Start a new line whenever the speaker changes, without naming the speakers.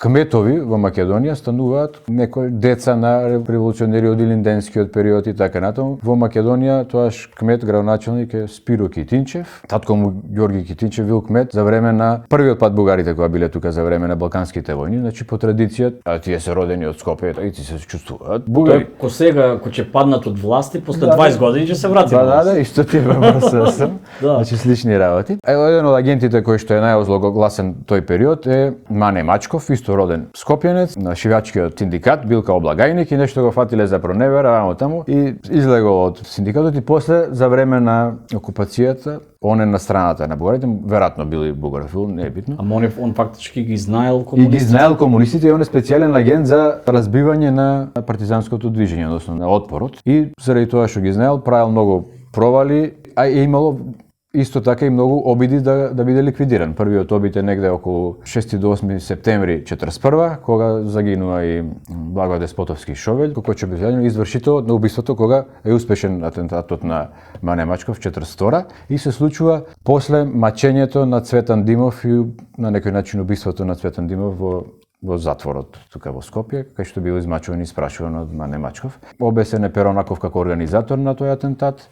кметови во Македонија стануваат некои деца на револуционери од Илинденскиот период и така натаму. Во Македонија тоаш кмет градоначелник е Спиро Китинчев. Татко му Ѓорги Китинчев бил кмет за време на првиот пат бугарите кога биле тука за време на Балканските војни. Значи по традиција, а тие се родени од Скопје и тие се чувствуваат бугари.
Ко сега ко ќе паднат од власти после 20 години ќе се врати.
Да, исто ти сам. Значи слични работи. Еден од агентите кој што е најозлогласен тој период е Мане Мачков, исто роден скопјанец, на шивачкиот синдикат, бил као облагајник и нешто го фатиле за проневера, амо таму и излегол од синдикатот и после за време на окупацијата он е на страната на бугарите, веројатно бил и бугарофил, не е битно.
Ама он фактички ги знаел комунистите.
И ги знаел комунистите и он е специјален агент за разбивање на партизанското движење, односно на отпорот. И заради тоа што ги знаел, правил многу провали, а е имало исто така и многу обиди да биде ликвидиран. Првиот обид е негде околу 6 до 8 септември 1941, кога загинува и Благој Деспотовски Шовелј, кој ќе биде извршител на убиството кога е успешен атентатот на Мане Мачков 1942 и се случува после мачењето на Цветан Димов и на некој начин убиството на Цветан Димов во затворот тука во Скопје, кај што бил измачуван и испрашуван од Мане Мачков. Обесен е Перонаков како организатор на тој атентат.